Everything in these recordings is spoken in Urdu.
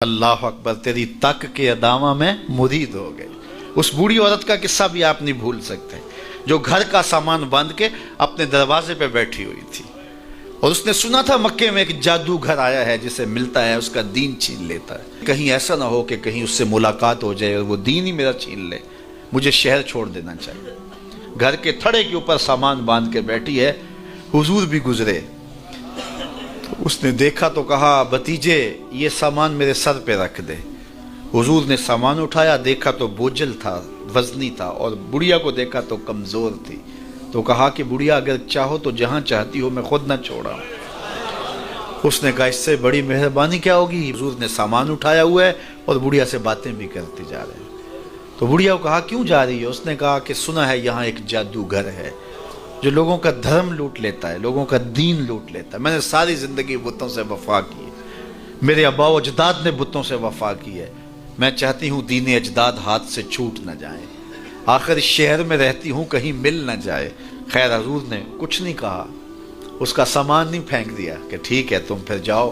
اللہ اکبر، تیری تک کے ادامہ میں مرید ہو گئے۔ اس بوڑھی عورت کا قصہ بھی آپ نہیں بھول سکتے، جو گھر کا سامان باندھ کے اپنے دروازے پہ بیٹھی ہوئی تھی، اور اس نے سنا تھا مکے میں ایک جادوگر آیا ہے جسے ملتا ہے اس کا دین چھین لیتا ہے، کہیں ایسا نہ ہو کہ کہیں اس سے ملاقات ہو جائے اور وہ دین ہی میرا چھین لے، مجھے شہر چھوڑ دینا چاہیے۔ گھر کے تھڑے کے اوپر سامان باندھ کے بیٹھی ہے، حضور بھی گزرے، اس نے دیکھا تو کہا بھتیجے یہ سامان میرے سر پہ رکھ دے۔ حضور نے سامان اٹھایا، دیکھا تو بوجھل تھا، وزنی تھا، اور بڑھیا کو دیکھا تو کمزور تھی، تو کہا کہ بڑھیا اگر چاہو تو جہاں چاہتی ہو میں خود نہ چھوڑا۔ اس نے کہا اس سے بڑی مہربانی کیا ہوگی؟ حضور نے سامان اٹھایا ہوا ہے اور بڑھیا سے باتیں بھی کرتے جا رہے ہیں۔ تو بڑھیا کو کہا کیوں جا رہی ہے؟ اس نے کہا کہ سنا ہے یہاں ایک جادوگر ہے جو لوگوں کا دھرم لوٹ لیتا ہے، لوگوں کا دین لوٹ لیتا ہے۔ میں نے ساری زندگی بتوں سے وفا کی ہے، میرے آبا و اجداد نے بتوں سے وفا کی ہے، میں چاہتی ہوں دین اجداد ہاتھ سے چھوٹ نہ جائیں، آخر اس شہر میں رہتی ہوں کہیں مل نہ جائے۔ خیر حضور نے کچھ نہیں کہا، اس کا سامان نہیں پھینک دیا کہ ٹھیک ہے تم پھر جاؤ۔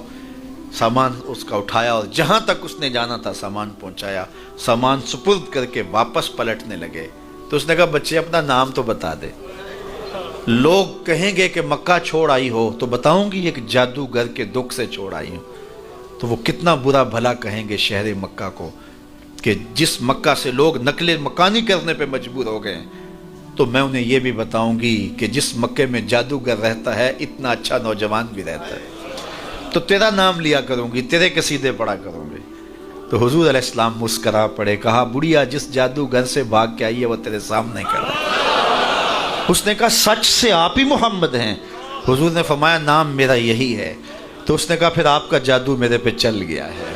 سامان اس کا اٹھایا اور جہاں تک اس نے جانا تھا سامان پہنچایا، سامان سپرد کر کے واپس پلٹنے لگے تو اس نے کہا بچے اپنا نام تو بتا دے، لوگ کہیں گے کہ مکہ چھوڑ آئی ہو تو بتاؤں گی ایک جادوگر کے دکھ سے چھوڑ آئی ہوں، تو وہ کتنا برا بھلا کہیں گے شہر مکہ کو کہ جس مکہ سے لوگ نقل مکانی کرنے پہ مجبور ہو گئے، تو میں انہیں یہ بھی بتاؤں گی کہ جس مکے میں جادوگر رہتا ہے اتنا اچھا نوجوان بھی رہتا ہے، تو تیرا نام لیا کروں گی، تیرے قصیدے پڑھا کروں گی۔ تو حضور علیہ السلام مسکرا پڑے، کہا بڑھیا جس جادوگر سے بھاگ کے آئی ہے وہ تیرے سامنے کھڑا ہے۔ اس نے کہا سچ سے آپ ہی محمد ہیں؟ حضور نے فرمایا نام میرا یہی ہے۔ تو اس نے کہا پھر آپ کا جادو میرے پہ چل گیا ہے۔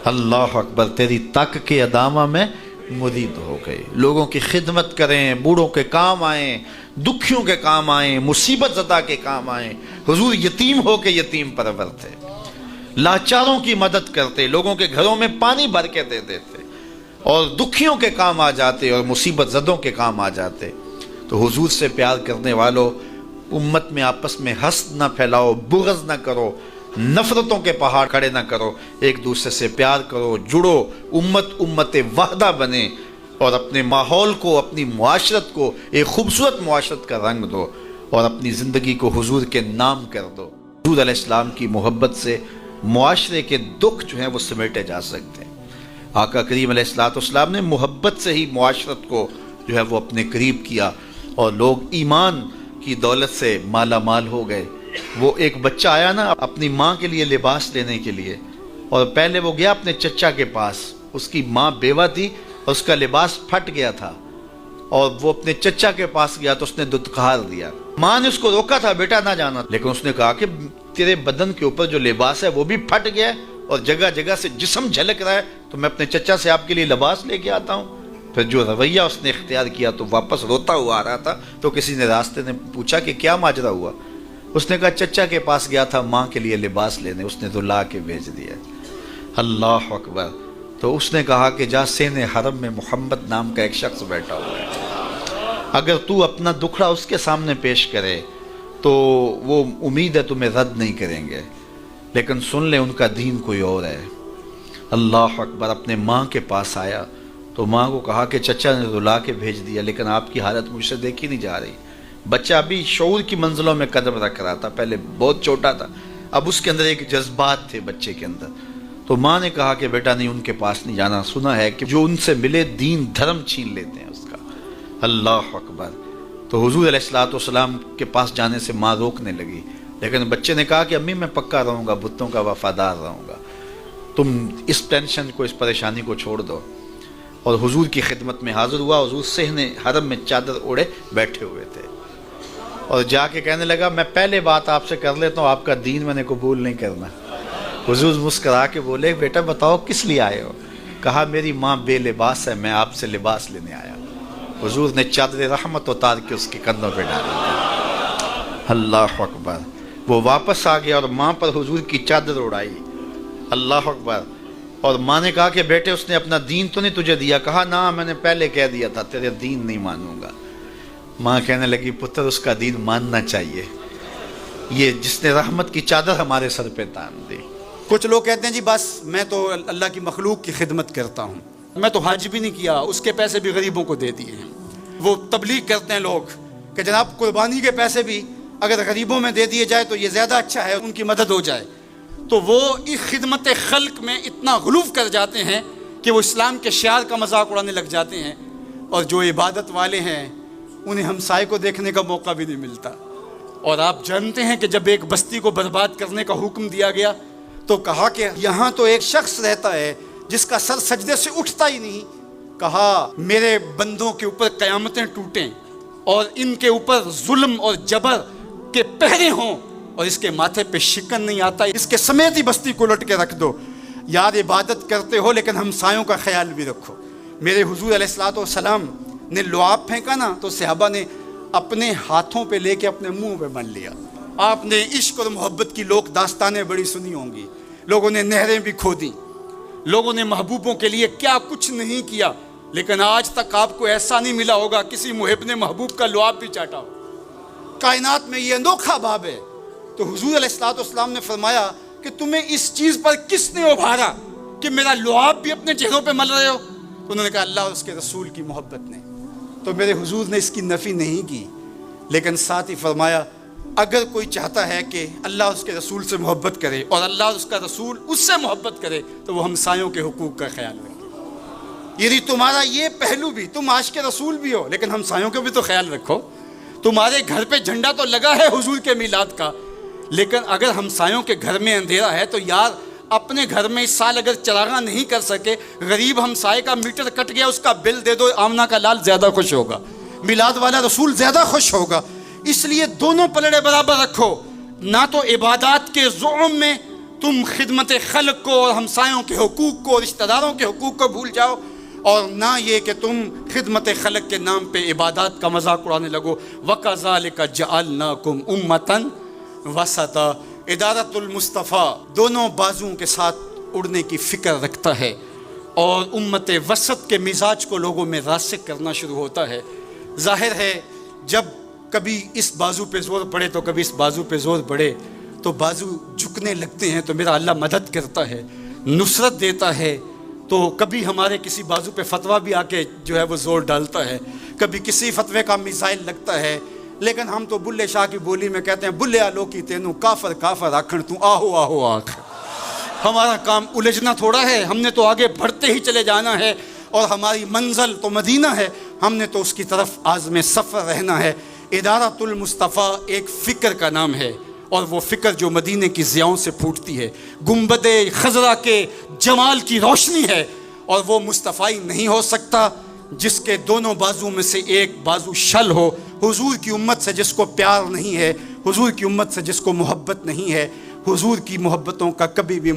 اللہ اکبر، تیری تک کے ادامہ میں مرید ہو گئے۔ لوگوں کی خدمت کریں، بوڑھوں کے کام آئیں، دکھیوں کے کام آئیں، مصیبت زدہ کے کام آئیں۔ حضور یتیم ہو کے یتیم پرور تھے، لاچاروں کی مدد کرتے، لوگوں کے گھروں میں پانی بھر کے دے دیتے، اور دکھیوں کے کام آ جاتے اور مصیبت زدوں کے کام آ جاتے۔ تو حضور سے پیار کرنے والوں، امت میں آپس میں حسد نہ پھیلاؤ، بغض نہ کرو، نفرتوں کے پہاڑ کھڑے نہ کرو، ایک دوسرے سے پیار کرو، جڑو، امت وحدہ بنے، اور اپنے ماحول کو، اپنی معاشرت کو ایک خوبصورت معاشرت کا رنگ دو، اور اپنی زندگی کو حضور کے نام کر دو۔ حضور علیہ السلام کی محبت سے معاشرے کے دکھ جو ہیں وہ سمیٹے جا سکتے ہیں۔ آقا کریم علیہ السلام نے محبت سے ہی معاشرت کو جو ہے وہ اپنے قریب کیا، اور لوگ ایمان کی دولت سے مالا مال ہو گئے۔ وہ ایک بچہ آیا نا اپنی ماں کے لیے لباس لینے کے لیے، اور پہلے وہ گیا اپنے چچا کے پاس، اس کی ماں بیوہ تھی اور اس کا لباس پھٹ گیا تھا، اور وہ اپنے چچا کے پاس گیا تو اس نے دتکار دیا۔ ماں نے اس کو روکا تھا بیٹا نہ جانا، لیکن اس نے کہا کہ تیرے بدن کے اوپر جو لباس ہے وہ بھی پھٹ گیا ہے اور جگہ جگہ سے جسم جھلک رہا ہے، تو میں اپنے چچا سے آپ کے لیے لباس لے کے آتا ہوں۔ پھر جو رویہ اس نے اختیار کیا تو واپس روتا ہوا آ رہا تھا، تو کسی نے راستے نے پوچھا کہ کیا ماجرا ہوا؟ اس نے کہا چچا کے پاس گیا تھا ماں کے لیے لباس لینے، اس نے تو لا کے بھیج دیا۔ اللہ اکبر۔ تو اس نے کہا کہ جا سین حرم میں محمد نام کا ایک شخص بیٹھا ہوا ہے، اگر تو اپنا دکھڑا اس کے سامنے پیش کرے تو وہ امید ہے تمہیں رد نہیں کریں گے، لیکن سن لے ان کا دین کوئی اور ہے۔ اللہ اکبر۔ اپنے ماں کے پاس آیا تو ماں کو کہا کہ چچا نے رلا کے بھیج دیا، لیکن آپ کی حالت مجھ سے دیکھی نہیں جا رہی۔ بچہ ابھی شعور کی منزلوں میں قدم رکھ رہا تھا، پہلے بہت چھوٹا تھا، اب اس کے اندر ایک جذبات تھے بچے کے اندر۔ تو ماں نے کہا کہ بیٹا نہیں ان کے پاس نہیں جانا، سنا ہے کہ جو ان سے ملے دین دھرم چھین لیتے ہیں اس کا۔ اللہ اکبر۔ تو حضور علیہ السلام کے پاس جانے سے ماں روکنے لگی، لیکن بچے نے کہا کہ امی میں پکا رہوں گا، بتوں کا وفادار رہوں گا، تم اس ٹینشن کو، اس پریشانی کو چھوڑ دو۔ اور حضور کی خدمت میں حاضر ہوا۔ حضور صحن حرم میں چادر اوڑے بیٹھے ہوئے تھے، اور جا کے کہنے لگا میں پہلے بات آپ سے کر لیتا ہوں، آپ کا دین میں نے قبول نہیں کرنا۔ حضور مسکرا کے بولے بیٹا بتاؤ کس لیے آئے ہو؟ کہا میری ماں بے لباس ہے، میں آپ سے لباس لینے آیا۔ حضور نے چادر رحمت اتار کے اس کے کندھوں پہ ڈالی۔ اللہ اکبر۔ وہ واپس آ گیا اور ماں پر حضور کی چادر اڑائی۔ اللہ اکبر۔ اور ماں نے کہا کہ بیٹے اس نے اپنا دین تو نہیں تجھے دیا؟ کہا نہ میں نے پہلے کہہ دیا تھا تیرے دین نہیں مانوں گا۔ ماں کہنے لگی پتر اس کا دین ماننا چاہیے، یہ جس نے رحمت کی چادر ہمارے سر پہ تان دی۔ کچھ لوگ کہتے ہیں جی بس میں تو اللہ کی مخلوق کی خدمت کرتا ہوں، میں تو حج بھی نہیں کیا، اس کے پیسے بھی غریبوں کو دے دیے ہیں۔ وہ تبلیغ کرتے ہیں لوگ کہ جناب قربانی کے پیسے بھی اگر غریبوں میں دے دیے جائے تو یہ زیادہ اچھا ہے، ان کی مدد ہو جائے۔ تو وہ اس خدمت خلق میں اتنا غلوف کر جاتے ہیں کہ وہ اسلام کے شعار کا مذاق اڑانے لگ جاتے ہیں، اور جو عبادت والے ہیں انہیں ہمسائے کو دیکھنے کا موقع بھی نہیں ملتا۔ اور آپ جانتے ہیں کہ جب ایک بستی کو برباد کرنے کا حکم دیا گیا تو کہا کہ یہاں تو ایک شخص رہتا ہے جس کا سر سجدے سے اٹھتا ہی نہیں، کہا میرے بندوں کے اوپر قیامتیں ٹوٹیں اور ان کے اوپر ظلم اور جبر کے پہرے ہوں اور اس کے ماتھے پہ شکن نہیں آتا، اس کے سمیت ہی بستی کو لٹ کے رکھ دو۔ یار عبادت کرتے ہو لیکن ہمسایوں کا خیال بھی رکھو۔ میرے حضور علیہ الصلوۃ والسلام نے لعاب پھینکا نا تو صحابہ نے اپنے ہاتھوں پہ لے کے اپنے منہ پہ مل لیا۔ آپ نے عشق اور محبت کی لوک داستانیں بڑی سنی ہوں گی، لوگوں نے نہریں بھی کھودی، لوگوں نے محبوبوں کے لیے کیا کچھ نہیں کیا، لیکن آج تک آپ کو ایسا نہیں ملا ہوگا کسی محب نے محبوب کا لعاب بھی چاٹا ہو۔ کائنات میں یہ انوکھا باب ہے۔ تو حضور علیہ الصلوۃ والسلام نے فرمایا کہ تمہیں اس چیز پر کس نے ابھارا کہ میرا لعاب بھی اپنے چہروں پہ مل رہے ہو؟ تو انہوں نے کہا اللہ اور اس کے رسول کی محبت نے۔ تو میرے حضور نے اس کی نفی نہیں کی، لیکن ساتھ ہی فرمایا اگر کوئی چاہتا ہے کہ اللہ اور اس کے رسول سے محبت کرے اور اللہ اور اس کا رسول اس سے محبت کرے تو وہ ہمسایوں کے حقوق کا خیال رکھے۔ یعنی تمہارا یہ پہلو بھی، تم عاشق رسول بھی ہو لیکن ہمسایوں کا بھی تو خیال رکھو۔ تمہارے گھر پہ جھنڈا تو لگا ہے حضور کے میلاد کا، لیکن اگر ہمسایوں کے گھر میں اندھیرا ہے تو یار اپنے گھر میں اس سال اگر چراغاں نہیں کر سکے، غریب ہمسائے کا میٹر کٹ گیا اس کا بل دے دو، آمنہ کا لال زیادہ خوش ہوگا، میلاد والا رسول زیادہ خوش ہوگا۔ اس لیے دونوں پلڑے برابر رکھو، نہ تو عبادات کے زعم میں تم خدمت خلق کو اور ہمسایوں کے حقوق کو، رشتہ داروں کے حقوق کو بھول جاؤ، اور نہ یہ کہ تم خدمت خلق کے نام پہ عبادات کا مذاق اڑانے لگو۔ وَكَذَلِكَ جَعَلْنَاكُمْ أُمَّةً وَسَطًا۔ ادارت المصطفیٰ دونوں بازوؤں کے ساتھ اڑنے کی فکر رکھتا ہے، اور امت وسط کے مزاج کو لوگوں میں راسخ کرنا شروع ہوتا ہے۔ ظاہر ہے جب کبھی اس بازو پہ زور پڑے تو کبھی اس بازو پہ زور پڑے تو بازو جھکنے لگتے ہیں، تو میرا اللہ مدد کرتا ہے، نصرت دیتا ہے۔ تو کبھی ہمارے کسی بازو پہ فتویٰ بھی آ کے جو ہے وہ زور ڈالتا ہے، کبھی کسی فتوے کا میزائل لگتا ہے، لیکن ہم تو بلے شاہ کی بولی میں کہتے ہیں بلے آلو کی تینوں کافر کافر آکھن تو آہو آہو آکھ۔ ہمارا کام الجھنا تھوڑا ہے، ہم نے تو آگے بڑھتے ہی چلے جانا ہے، اور ہماری منزل تو مدینہ ہے، ہم نے تو اس کی طرف عازم سفر رہنا ہے۔ ادارت المصطفیٰ ایک فکر کا نام ہے، اور وہ فکر جو مدینے کی ضیاؤں سے پھوٹتی ہے، گنبد خضرا کے جمال کی روشنی ہے، اور وہ مصطفی نہیں ہو سکتا جس کے دونوں بازو میں سے ایک بازو شل ہو۔ حضور کی امت سے جس کو پیار نہیں ہے، حضور کی امت سے جس کو محبت نہیں ہے، حضور کی محبتوں کا کبھی بھی